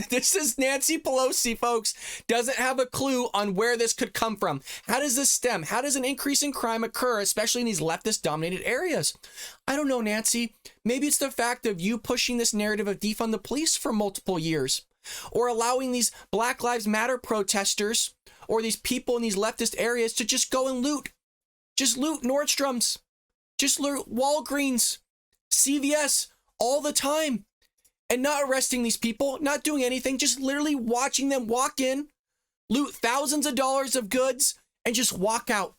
This is Nancy Pelosi, folks. Doesn't have a clue on where this could come from. How does this stem? How does an increase in crime occur, especially in these leftist-dominated areas? I don't know, Nancy. Maybe it's the fact of you pushing this narrative of defund the police for multiple years, or allowing these Black Lives Matter protesters or these people in these leftist areas to just go and loot. Just loot Nordstrom's. Just loot Walgreens, CVS all the time. And not arresting these people, not doing anything, just literally watching them walk in, loot thousands of dollars of goods, and just walk out.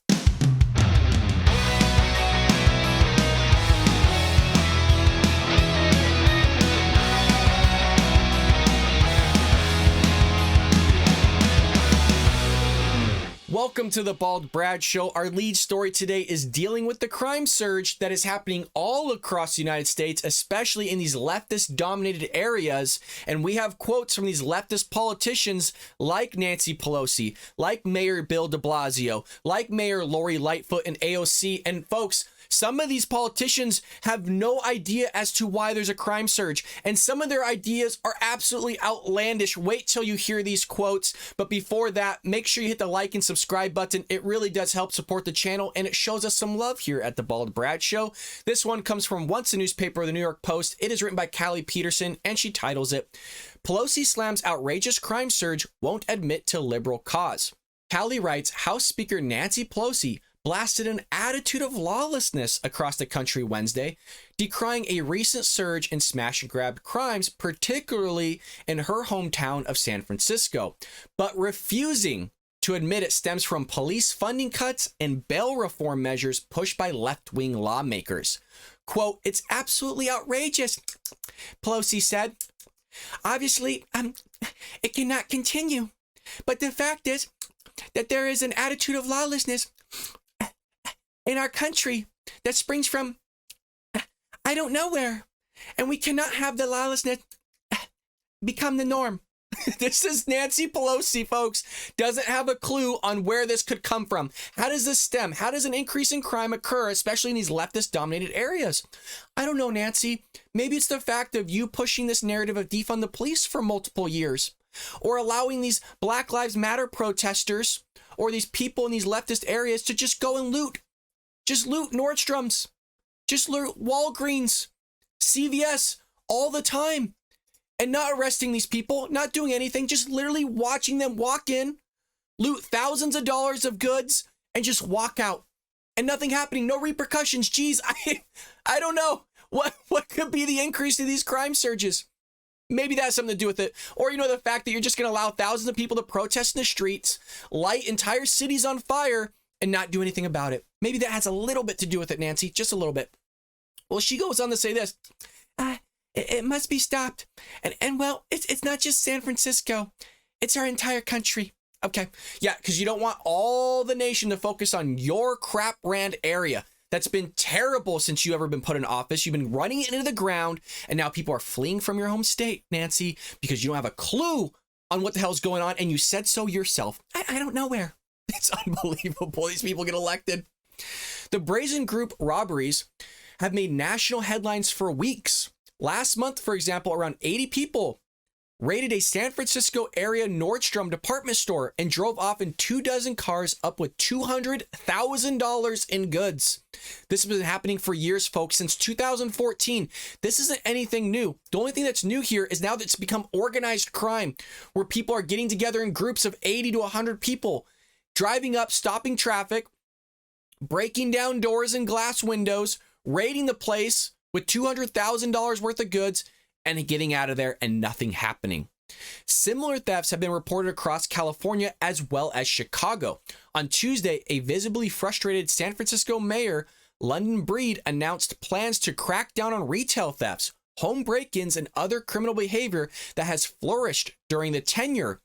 Welcome to the Bald Brad Show. Our lead story today is dealing with the crime surge that is happening all across the United States, especially in these leftist-dominated areas. And we have quotes from these leftist politicians like Nancy Pelosi, like Mayor Bill de Blasio, like Mayor Lori Lightfoot and AOC. And folks, some of these politicians have no idea as to why there's a crime surge, and some of their ideas are absolutely outlandish. Wait till you hear these quotes. But before that, make sure you hit the like and subscribe button. It really does help support the channel, and it shows us some love here at the Bald Brad Show. This one comes from Once a Newspaper, the New York Post. It is written by Callie Peterson, and she titles it, "Pelosi slams outrageous crime surge, won't admit to liberal cause." Callie writes, House Speaker Nancy Pelosi blasted an attitude of lawlessness across the country Wednesday, decrying a recent surge in smash and grab crimes, particularly in her hometown of San Francisco, but refusing to admit it stems from police funding cuts and bail reform measures pushed by left-wing lawmakers. Quote, "It's absolutely outrageous," Pelosi said. "Obviously, it cannot continue. But the fact is that there is an attitude of lawlessness in our country that springs from I don't know where, and we cannot have the lawlessness become the norm." This is Nancy Pelosi, folks. Doesn't have a clue on where this could come from. How does this stem? How does an increase in crime occur, especially in these leftist-dominated areas? I don't know, Nancy. Maybe it's the fact of you pushing this narrative of defund the police for multiple years, or allowing these Black Lives Matter protesters or these people in these leftist areas to just go and loot. Just loot Nordstrom's. Just loot Walgreens, CVS all the time. And not arresting these people, not doing anything, just literally watching them walk in, loot thousands of dollars of goods, and just walk out. And nothing happening, no repercussions. Geez, I don't know. What could be the increase to these crime surges? Maybe that has something to do with it. Or, the fact that you're just going to allow thousands of people to protest in the streets, light entire cities on fire, and not do anything about it. Maybe that has a little bit to do with it, Nancy, just a little bit. Well, she goes on to say this. It must be stopped. And well, it's not just San Francisco. It's our entire country. Okay. Yeah, because you don't want all the nation to focus on your crap brand area. That's been terrible since you ever been put in office. You've been running it into the ground, and now people are fleeing from your home state, Nancy, because you don't have a clue on what the hell's going on, and you said so yourself. I don't know where. It's unbelievable. These people get elected. The brazen group robberies have made national headlines for weeks. Last month, for example, around 80 people raided a San Francisco area Nordstrom department store and drove off in 24 cars up with $200,000 in goods. This has been happening for years, folks, since 2014. This isn't anything new. The only thing that's new here is now that it's become organized crime, where people are getting together in groups of 80 to 100 people, driving up, stopping traffic, breaking down doors and glass windows, raiding the place with $200,000 worth of goods, and getting out of there and nothing happening. Similar thefts have been reported across California as well as Chicago. On Tuesday, a visibly frustrated San Francisco mayor, London Breed, announced plans to crack down on retail thefts, home break-ins, and other criminal behavior that has flourished during the tenure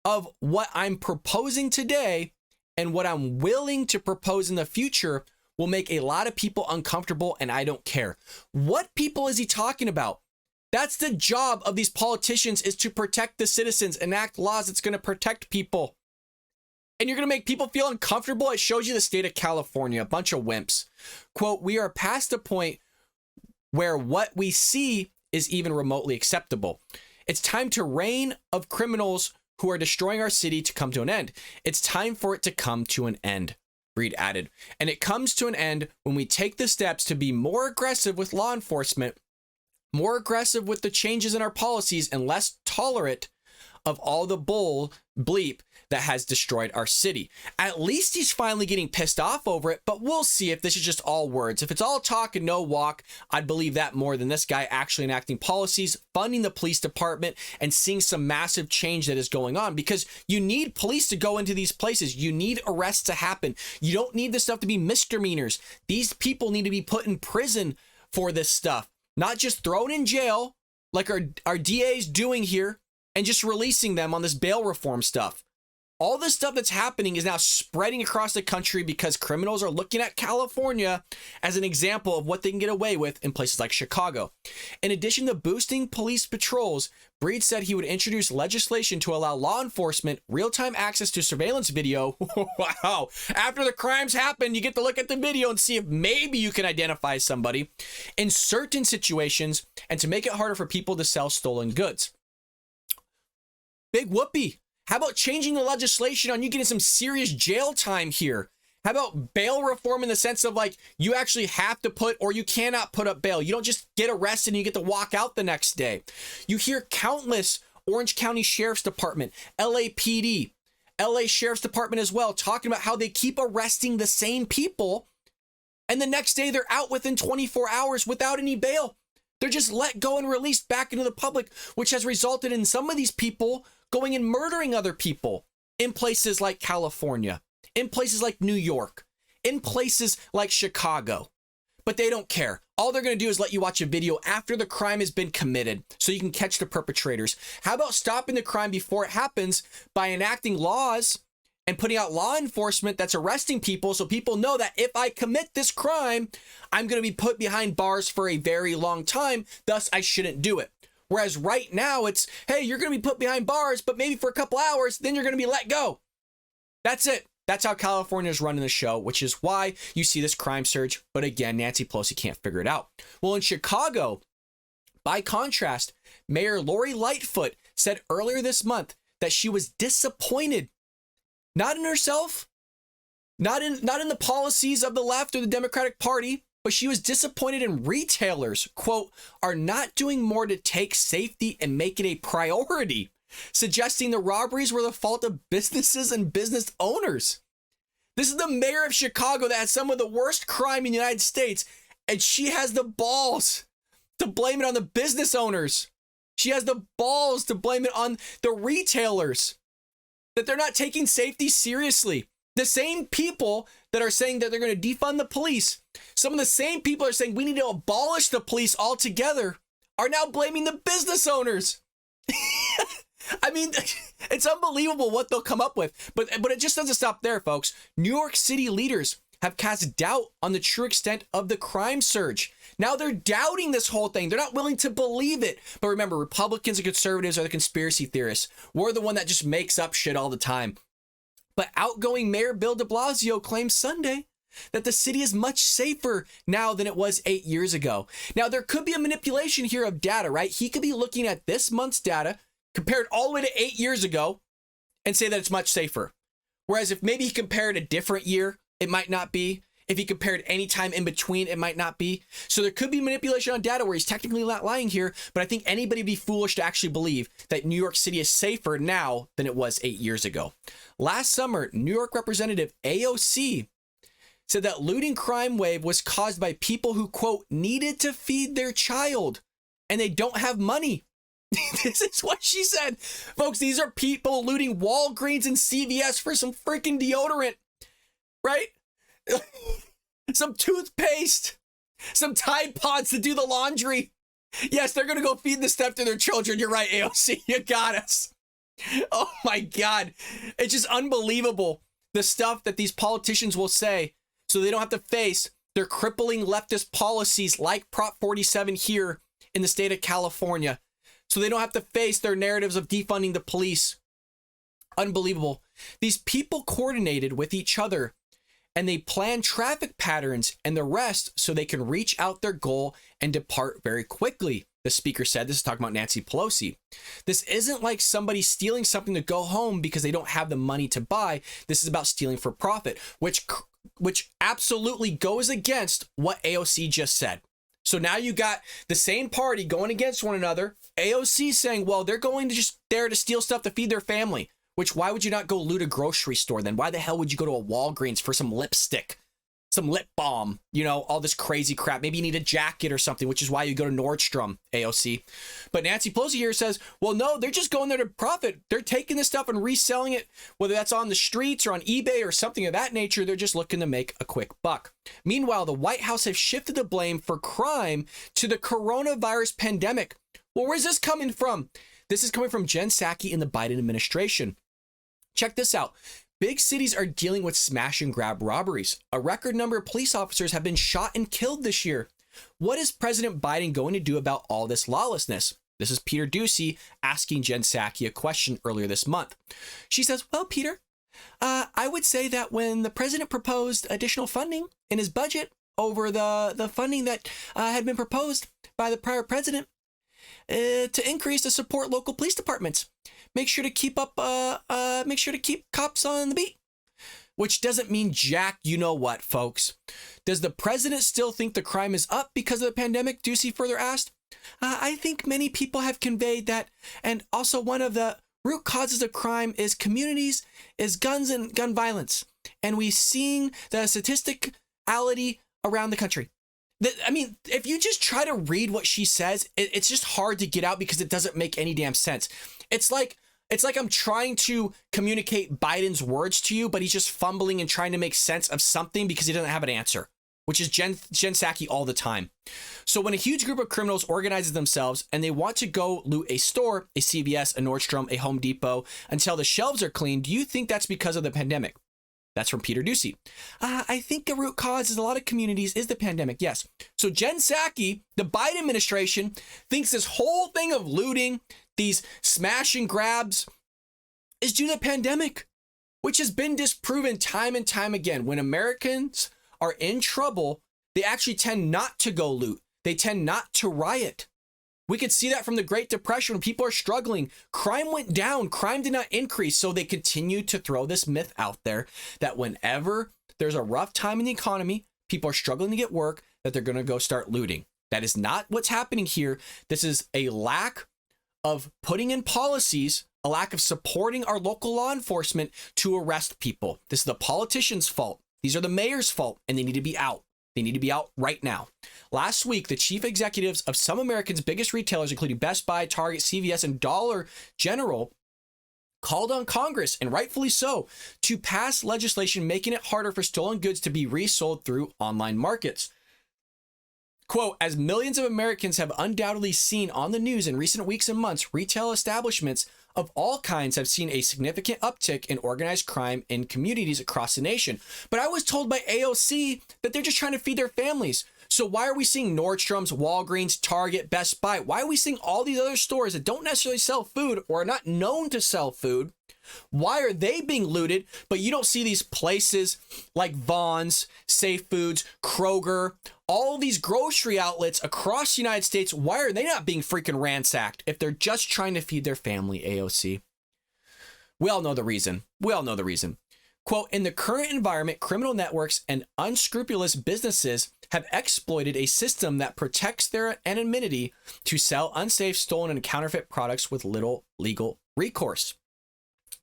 of what I'm proposing today and what I'm willing to propose in the future will make a lot of people uncomfortable, and I don't care. What people is he talking about? That's the job of these politicians, is to protect the citizens, enact laws that's going to protect people. And you're going to make people feel uncomfortable? It shows you the state of California, a bunch of wimps. Quote, "We are past the point where what we see is even remotely acceptable." It's time to reign of criminals who are destroying our city to come to an end. It's time for it to come to an end, Breed added. And it comes to an end when we take the steps to be more aggressive with law enforcement, more aggressive with the changes in our policies, and less tolerant of all the bull bleep that has destroyed our city. At least he's finally getting pissed off over it, but we'll see if this is just all words. If it's all talk and no walk, I'd believe that more than this guy actually enacting policies, funding the police department, and seeing some massive change that is going on, because you need police to go into these places. You need arrests to happen. You don't need this stuff to be misdemeanors. These people need to be put in prison for this stuff, not just thrown in jail like our DA is doing here and just releasing them on this bail reform stuff. All this stuff that's happening is now spreading across the country because criminals are looking at California as an example of what they can get away with in places like Chicago. In addition to boosting police patrols, Breed said he would introduce legislation to allow law enforcement real-time access to surveillance video. Wow. After the crimes happen, you get to look at the video and see if maybe you can identify somebody in certain situations, and to make it harder for people to sell stolen goods. Big whoopee. How about changing the legislation on you getting some serious jail time here? How about bail reform in the sense of like you actually have to put or you cannot put up bail? You don't just get arrested and you get to walk out the next day. You hear countless Orange County Sheriff's Department, LAPD, LA Sheriff's Department as well, talking about how they keep arresting the same people and the next day they're out within 24 hours without any bail. They're just let go and released back into the public, which has resulted in some of these people going and murdering other people in places like California, in places like New York, in places like Chicago. But they don't care. All they're going to do is let you watch a video after the crime has been committed so you can catch the perpetrators. How about stopping the crime before it happens by enacting laws and putting out law enforcement that's arresting people so people know that if I commit this crime, I'm going to be put behind bars for a very long time, thus I shouldn't do it. Whereas right now it's, hey, you're going to be put behind bars, but maybe for a couple hours, then you're going to be let go. That's it. That's how California is running the show, which is why you see this crime surge. But again, Nancy Pelosi can't figure it out. Well, in Chicago, by contrast, Mayor Lori Lightfoot said earlier this month that she was disappointed, not in herself, not in the policies of the left or the Democratic Party, but she was disappointed in retailers, quote, are not doing more to take safety and make it a priority, suggesting the robberies were the fault of businesses and business owners. This is the mayor of Chicago that has some of the worst crime in the United States, and she has the balls to blame it on the business owners. She has the balls to blame it on the retailers, that they're not taking safety seriously. The same people that are saying that they're going to defund the police, some of the same people are saying we need to abolish the police altogether, are now blaming the business owners. I mean, it's unbelievable what they'll come up with. But it just doesn't stop there, folks. New York City leaders have cast doubt on the true extent of the crime surge. Now they're doubting this whole thing. They're not willing to believe it. But remember, Republicans and conservatives are the conspiracy theorists. We're the one that just makes up shit all the time. But outgoing Mayor Bill de Blasio claimed Sunday that the city is much safer now than it was 8 years ago. Now, there could be a manipulation here of data, right? He could be looking at this month's data compared all the way to 8 years ago and say that it's much safer. Whereas if maybe he compared a different year, it might not be. If he compared any time in between, it might not be. So there could be manipulation on data where he's technically not lying here, but I think anybody would be foolish to actually believe that New York City is safer now than it was 8 years ago. Last summer, New York Representative AOC said that looting crime wave was caused by people who, quote, needed to feed their child and they don't have money. This is what she said. Folks, these are people looting Walgreens and CVS for some freaking deodorant, right? Some toothpaste, some Tide Pods to do the laundry. Yes, they're going to go feed this stuff to their children. You're right, AOC. You got us. Oh my God. It's just unbelievable the stuff that these politicians will say so they don't have to face their crippling leftist policies like Prop 47 here in the state of California. So they don't have to face their narratives of defunding the police. Unbelievable. These people coordinated with each other and they plan traffic patterns and the rest so they can reach out their goal and depart very quickly. the speaker said. This is talking about Nancy Pelosi. This isn't like somebody stealing something to go home because they don't have the money to buy. This is about stealing for profit, which absolutely goes against what AOC just said. So now you got the same party going against one another. AOC saying, well, they're going to just there to steal stuff to feed their family. Which, why would you not go loot a grocery store then? Why the hell would you go to a Walgreens for some lipstick, some lip balm, you know, all this crazy crap? Maybe you need a jacket or something, which is why you go to Nordstrom, AOC. But Nancy Pelosi here says, well, no, they're just going there to profit. They're taking this stuff and reselling it, whether that's on the streets or on eBay or something of that nature. They're just looking to make a quick buck. Meanwhile, the White House has shifted the blame for crime to the coronavirus pandemic. Well, where's this coming from? This is coming from Jen Psaki in the Biden administration. Check this out. Big cities are dealing with smash and grab robberies. A record number of police officers have been shot and killed this year. What is President Biden going to do about all this lawlessness? This is Peter Doocy asking Jen Psaki a question earlier this month. She says, well, Peter, I would say that when the president proposed additional funding in his budget over the funding that had been proposed by the prior president to increase to support local police departments, make sure to keep cops on the beat. Which doesn't mean jack, you know what, folks. Does the president still think the crime is up because of the pandemic? Doocy further asked. I think many people have conveyed that, and also one of the root causes of crime is communities, is guns and gun violence. And we've seen the statisticality around the country. I mean, if you just try to read what she says, it's just hard to get out because it doesn't make any damn sense. It's like I'm trying to communicate Biden's words to you, but he's just fumbling and trying to make sense of something because he doesn't have an answer, which is Jen Psaki all the time. So when a huge group of criminals organizes themselves and they want to go loot a store, a CVS, a Nordstrom, a Home Depot, until the shelves are clean, do you think that's because of the pandemic? That's from Peter Doocy. I think the root cause is a lot of communities is the pandemic. Yes. So Jen Psaki, the Biden administration, thinks this whole thing of looting, these smash and grabs, is due to the pandemic, which has been disproven time and time again. When Americans are in trouble, they actually tend not to go loot. They tend not to riot. We could see that from the Great Depression when people are struggling. Crime went down. Crime did not increase. So they continue to throw this myth out there that whenever there's a rough time in the economy, people are struggling to get work, that they're going to go start looting. That is not what's happening here. This is a lack of putting in policies, a lack of supporting our local law enforcement to arrest people. This is the politicians' fault. These are the mayor's fault, and they need to be out. They need to be out right now. Last week, the chief executives of some Americans' biggest retailers, including Best Buy, Target, CVS, and Dollar General, called on Congress, and rightfully so, to pass legislation making it harder for stolen goods to be resold through online markets. Quote, as millions of Americans have undoubtedly seen on the news in recent weeks and months, retail establishments of all kinds have seen a significant uptick in organized crime in communities across the nation. But I was told by AOC that they're just trying to feed their families. So why are we seeing Nordstrom's, Walgreens, Target, Best Buy? Why are we seeing all these other stores that don't necessarily sell food or are not known to sell food? Why are they being looted, but you don't see these places like Vons, Safe Foods, Kroger, all these grocery outlets across the United States? Why are they not being freaking ransacked if they're just trying to feed their family, AOC? We all know the reason. Quote, in the current environment, criminal networks and unscrupulous businesses have exploited a system that protects their anonymity to sell unsafe, stolen, and counterfeit products with little legal recourse.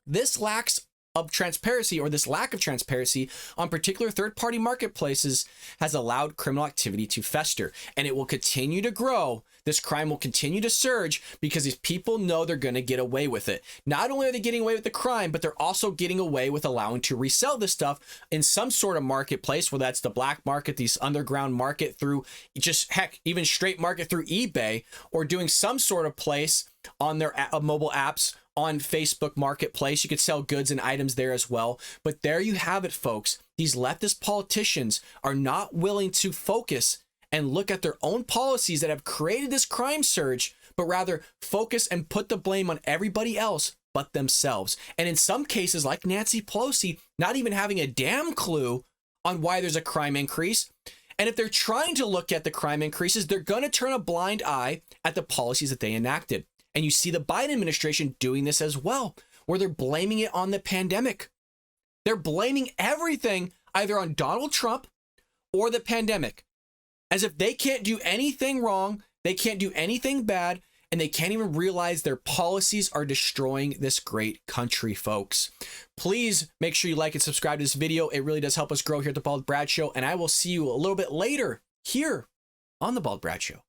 This lack of transparency on particular third-party marketplaces has allowed criminal activity to fester, and it will continue to grow. This crime will continue to surge because these people know they're going to get away with it. Not only are they getting away with the crime, but they're also getting away with allowing to resell this stuff in some sort of marketplace, whether that's the black market, these underground market through just heck, even straight market through eBay, or doing some sort of place on their mobile apps on Facebook Marketplace. You could sell goods and items there as well. But there you have it, folks. These leftist politicians are not willing to focus and look at their own policies that have created this crime surge, but rather focus and put the blame on everybody else but themselves. And in some cases, like Nancy Pelosi, not even having a damn clue on why there's a crime increase. And if they're trying to look at the crime increases, they're going to turn a blind eye at the policies that they enacted. And you see the Biden administration doing this as well, where they're blaming it on the pandemic. They're blaming everything either on Donald Trump or the pandemic, as if they can't do anything wrong, they can't do anything bad, and they can't even realize their policies are destroying this great country, folks. Please make sure you like and subscribe to this video. It really does help us grow here at The Bald Brad Show, and I will see you a little bit later here on The Bald Brad Show.